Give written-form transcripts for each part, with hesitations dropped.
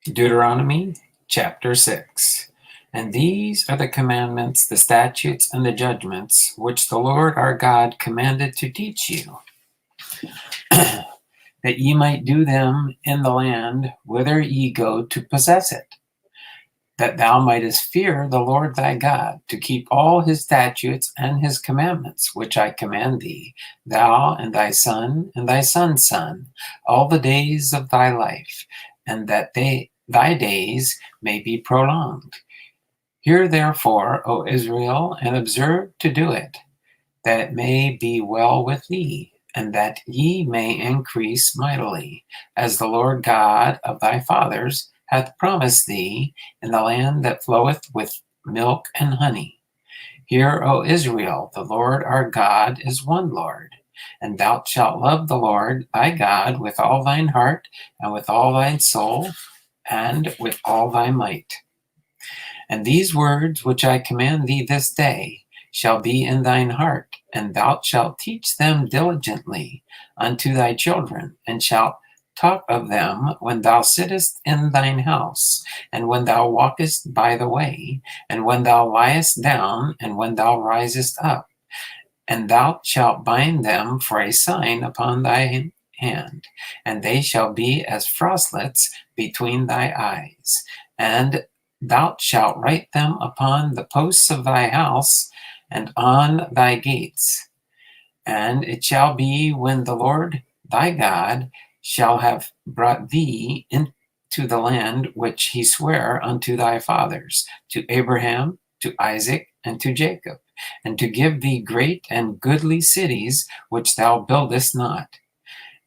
Deuteronomy chapter 6. And these are the commandments, the statutes, and the judgments which the Lord our God commanded to teach you, that ye might do them in the land whither ye go to possess it, that thou mightest fear the Lord thy God, to keep all his statutes and his commandments, which I command thee, thou and thy son and thy son's son, all the days of thy life, and that thy days may be prolonged. Hear therefore, O Israel, and observe to do it, that it may be well with thee, and that ye may increase mightily, as the Lord God of thy fathers hath promised thee, in the land that floweth with milk and honey. Hear, O Israel, the Lord our God is one Lord, and thou shalt love the Lord thy God with all thine heart, and with all thine soul, and with all thy might. And these words which I command thee this day shall be in thine heart, and thou shalt teach them diligently unto thy children, and shalt talk of them when thou sittest in thine house, and when thou walkest by the way, and when thou liest down, and when thou risest up. And thou shalt bind them for a sign upon thy hand, and they shall be as frostlets between thy eyes. And thou shalt write them upon the posts of thy house and on thy gates. And it shall be when the Lord thy God shall have brought thee into the land which he sware unto thy fathers, to Abraham, to Isaac, and to Jacob, and to give thee great and goodly cities which thou buildest not,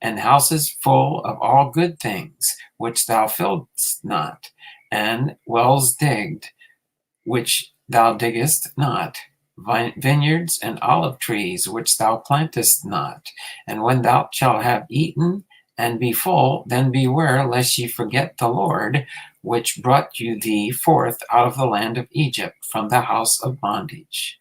and houses full of all good things which thou fillest not, and wells digged which thou diggest not, vineyards and olive trees which thou plantest not. And when thou shalt have eaten and be full, then beware lest ye forget the Lord, which brought you thee forth out of the land of Egypt from the house of bondage.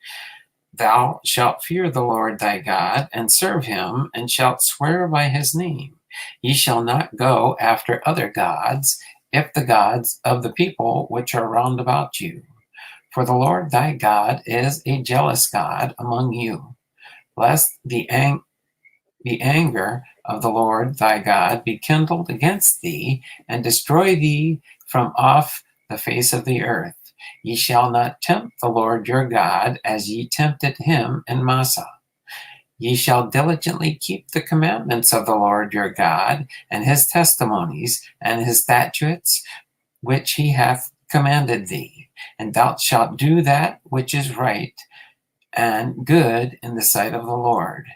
Thou shalt fear the Lord thy God, and serve him, and shalt swear by his name. Ye shall not go after other gods, if the gods of the people which are round about you. For the Lord thy God is a jealous God among you, lest the anger of the Lord thy God be kindled against thee, and destroy thee from off the face of the earth. Ye shall not tempt the Lord your God as ye tempted him in Massah. Ye shall diligently keep the commandments of the Lord your God, and his testimonies, and his statutes, which he hath commanded thee. And thou shalt do that which is right and good in the sight of the Lord,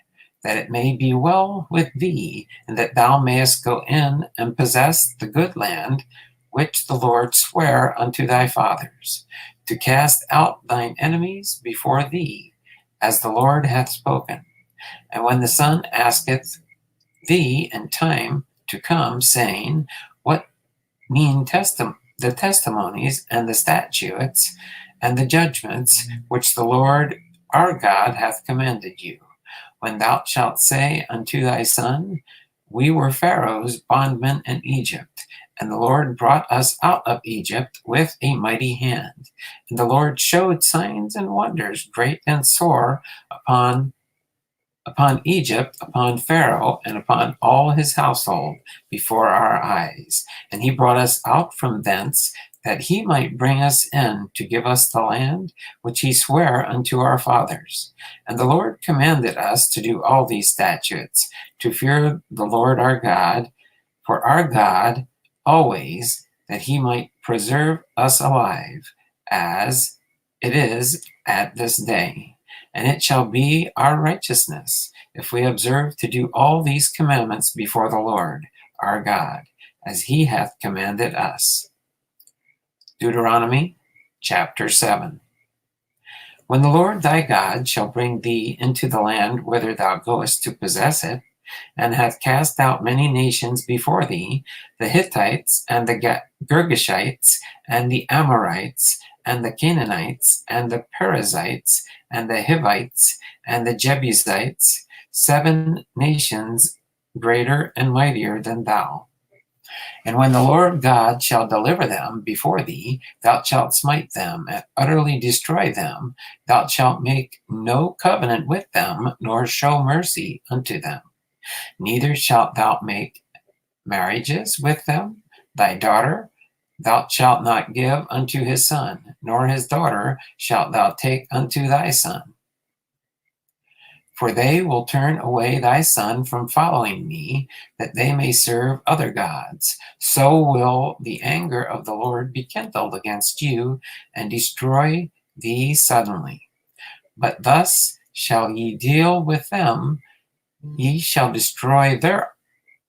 that it may be well with thee, and that thou mayest go in and possess the good land which the Lord sware unto thy fathers, to cast out thine enemies before thee, as the Lord hath spoken. And when the son asketh thee in time to come, saying, What mean the testimonies and the statutes and the judgments which the Lord our God hath commanded you? When thou shalt say unto thy son, We were Pharaoh's bondmen in Egypt, and the Lord brought us out of Egypt with a mighty hand. And the Lord showed signs and wonders great and sore upon Egypt, upon Pharaoh, and upon all his household before our eyes. And he brought us out from thence, that he might bring us in to give us the land which he sware unto our fathers. And the Lord commanded us to do all these statutes, to fear the Lord our God, for our God always, that he might preserve us alive, as it is at this day. And it shall be our righteousness, if we observe to do all these commandments before the Lord our God, as he hath commanded us. Deuteronomy chapter 7. When the Lord thy God shall bring thee into the land whither thou goest to possess it, and hath cast out many nations before thee, the Hittites, and the Girgashites, and the Amorites, and the Canaanites, and the Perizzites, and the Hivites, and the Jebusites, 7 nations greater and mightier than thou. And when the Lord God shall deliver them before thee, thou shalt smite them and utterly destroy them. Thou shalt make no covenant with them, nor show mercy unto them. Neither shalt thou make marriages with them. Thy daughter thou shalt not give unto his son, nor his daughter shalt thou take unto thy son. For they will turn away thy son from following me, that they may serve other gods. So will the anger of the Lord be kindled against you, and destroy thee suddenly. But thus shall ye deal with them. Ye shall destroy their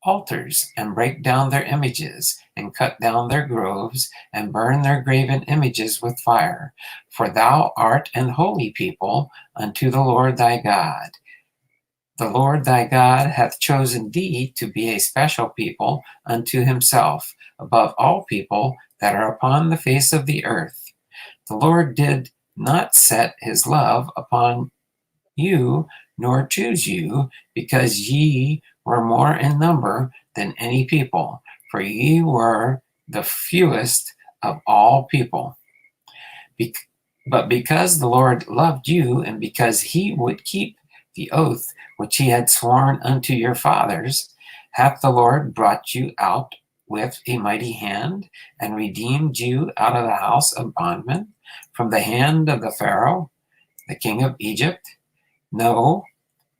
altars, and break down their images, and cut down their groves, and burn their graven images with fire. For thou art an holy people unto the Lord thy God. The Lord thy God hath chosen thee to be a special people unto himself, above all people that are upon the face of the earth. The Lord did not set his love upon you, nor choose you, because ye were more in number than any people, for ye were the fewest of all people. But because the Lord loved you, and because he would keep the oath which he had sworn unto your fathers, hath the Lord brought you out with a mighty hand, and redeemed you out of the house of bondmen, from the hand of the Pharaoh, the king of Egypt. Know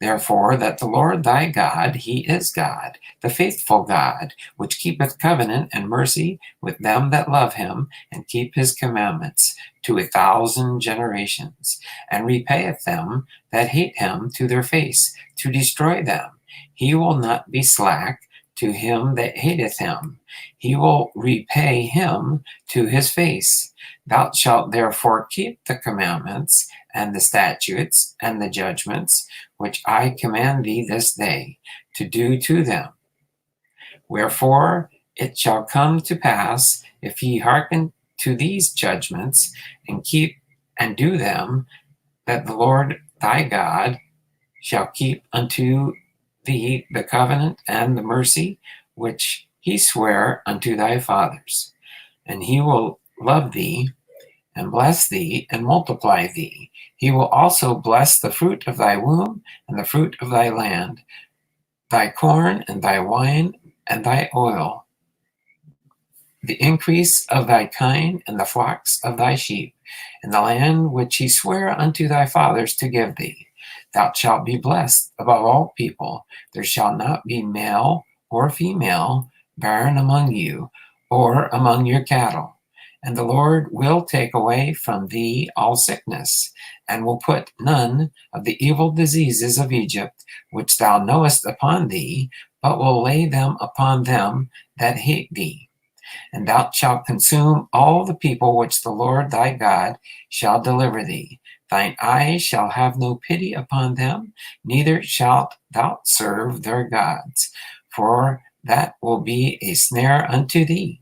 therefore that the Lord thy God, he is God, the faithful God, which keepeth covenant and mercy with them that love him, and keep his commandments to 1,000 generations, and repayeth them that hate him to their face, to destroy them. He will not be slack to him that hateth him. He will repay him to his face. Thou shalt therefore keep the commandments and the statutes and the judgments which I command thee this day, to do to them. Wherefore it shall come to pass, if ye hearken to these judgments, and keep and do them, that the Lord thy God shall keep unto thee the covenant and the mercy which he sware unto thy fathers. And he will love thee, and bless thee, and multiply thee. He will also bless the fruit of thy womb, and the fruit of thy land, thy corn, and thy wine, and thy oil, the increase of thy kine, and the flocks of thy sheep, in the land which he sware unto thy fathers to give thee. Thou shalt be blessed above all people. There shall not be male or female barren among you, or among your cattle. And the Lord will take away from thee all sickness, and will put none of the evil diseases of Egypt, which thou knowest, upon thee, but will lay them upon them that hate thee. And thou shalt consume all the people which the Lord thy God shall deliver thee. Thine eye shall have no pity upon them, neither shalt thou serve their gods, for that will be a snare unto thee.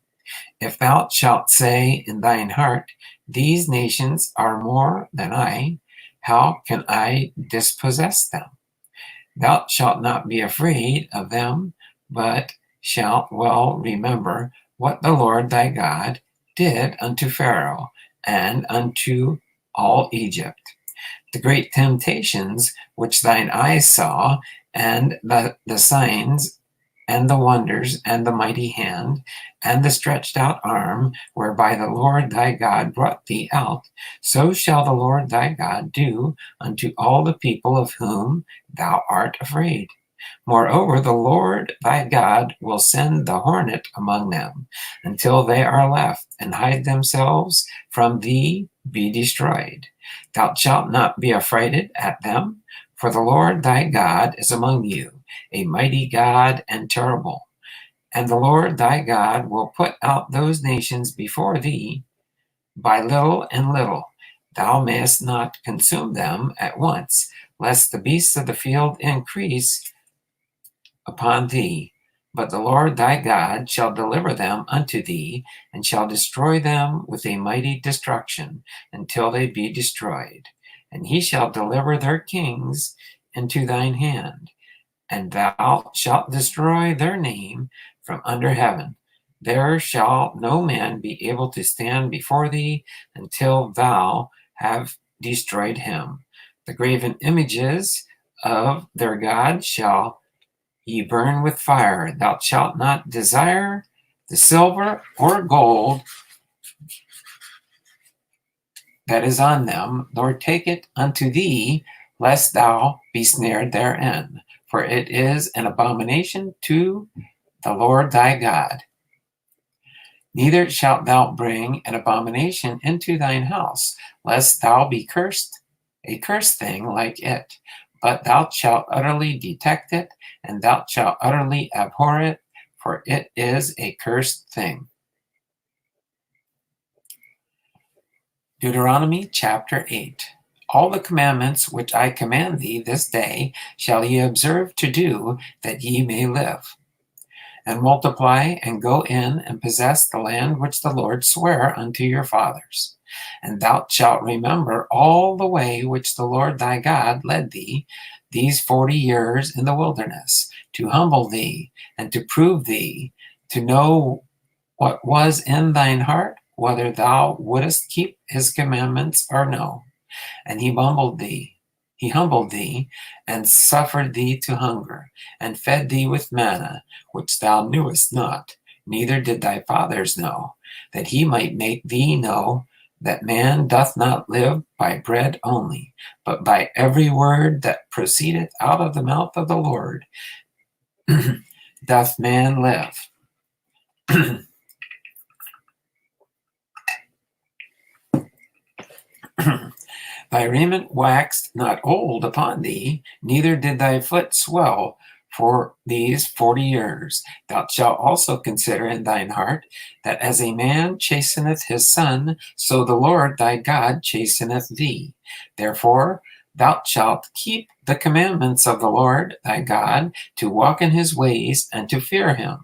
If thou shalt say in thine heart, these nations are more than I, how can I dispossess them? Thou shalt not be afraid of them, but shalt well remember what the Lord thy God did unto Pharaoh and unto all Egypt, the great temptations which thine eyes saw, and the signs and the wonders, and the mighty hand, and the stretched out arm, whereby the Lord thy God brought thee out. So shall the Lord thy God do unto all the people of whom thou art afraid. Moreover, the Lord thy God will send the hornet among them, until they are left, and hide themselves from thee, be destroyed. Thou shalt not be affrighted at them, for the Lord thy God is among you, a mighty God and terrible. And the Lord thy God will put out those nations before thee by little and little. Thou mayest not consume them at once, lest the beasts of the field increase upon thee. But the Lord thy God shall deliver them unto thee, and shall destroy them with a mighty destruction, until they be destroyed. And he shall deliver their kings into thine hand, and thou shalt destroy their name from under heaven. There shall no man be able to stand before thee until thou have destroyed him. The graven images of their God shall ye burn with fire. Thou shalt not desire the silver or gold that is on them, nor take it unto thee, lest thou be snared therein. For it is an abomination to the Lord thy God. Neither shalt thou bring an abomination into thine house, lest thou be cursed, a cursed thing like it. But thou shalt utterly detect it, and thou shalt utterly abhor it, for it is a cursed thing. Deuteronomy chapter 8. All the commandments which I command thee this day shall ye observe to do, that ye may live, and multiply, and go in and possess the land which the Lord sware unto your fathers. And thou shalt remember all the way which the Lord thy God led thee these 40 years in the wilderness, to humble thee, and to prove thee, to know what was in thine heart, whether thou wouldest keep his commandments or no. And he humbled thee, and suffered thee to hunger, and fed thee with manna, which thou knewest not, neither did thy fathers know, that he might make thee know that man doth not live by bread only, but by every word that proceedeth out of the mouth of the Lord doth man live. Thy raiment waxed not old upon thee, neither did thy foot swell for these 40 years. Thou shalt also consider in thine heart that as a man chasteneth his son, so the Lord thy God chasteneth thee. Therefore thou shalt keep the commandments of the Lord thy God, to walk in his ways, and to fear him.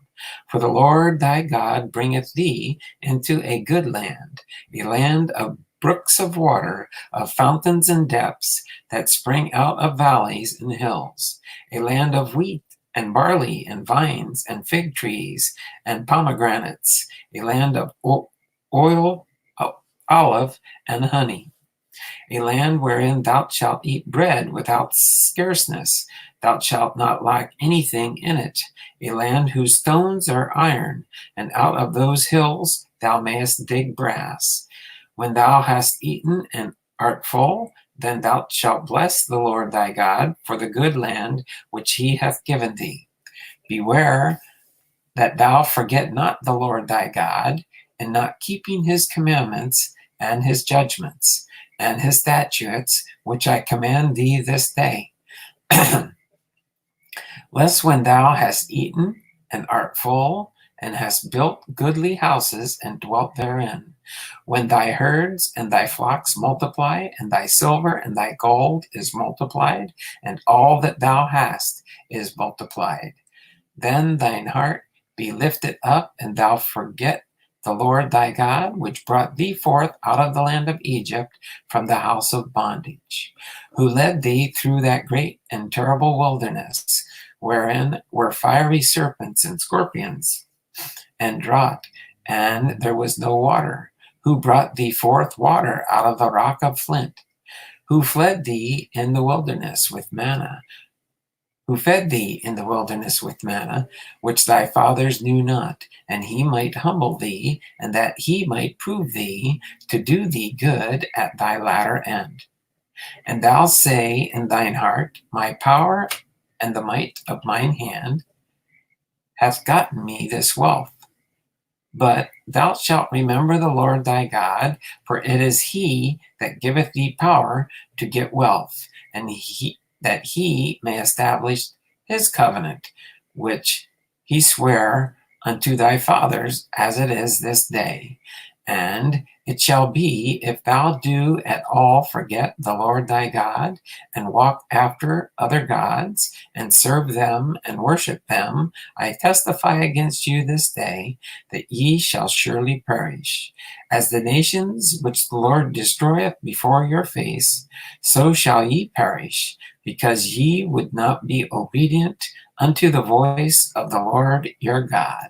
For the Lord thy God bringeth thee into a good land, a land of brooks of water, of fountains and depths that spring out of valleys and hills, a land of wheat and barley and vines and fig trees and pomegranates, a land of oil, olive, and honey, a land wherein thou shalt eat bread without scarceness. Thou shalt not lack anything in it, a land whose stones are iron, and out of those hills thou mayest dig brass. When thou hast eaten and art full, then thou shalt bless the Lord thy God for the good land which he hath given thee. Beware that thou forget not the Lord thy God, in not keeping his commandments and his judgments and his statutes, which I command thee this day. Lest when thou hast eaten and art full, and hast built goodly houses and dwelt therein, when thy herds and thy flocks multiply, and thy silver and thy gold is multiplied, and all that thou hast is multiplied, then thine heart be lifted up, and thou forget the Lord thy God, which brought thee forth out of the land of Egypt from the house of bondage, who led thee through that great and terrible wilderness, wherein were fiery serpents and scorpions, and drought, and there was no water, who brought thee forth water out of the rock of flint, who fled thee in the wilderness with manna, who fed thee in the wilderness with manna, which thy fathers knew not, and he might humble thee, and that he might prove thee to do thee good at thy latter end. And thou say in thine heart, my power and the might of mine hand hath gotten me this wealth. But thou shalt remember the Lord thy God, for it is he that giveth thee power to get wealth, and that he may establish his covenant, which he sware unto thy fathers, as it is this day. And it shall be, if thou do at all forget the Lord thy God, and walk after other gods, and serve them and worship them, I testify against you this day, that ye shall surely perish. As the nations which the Lord destroyeth before your face, so shall ye perish, because ye would not be obedient unto the voice of the Lord your God.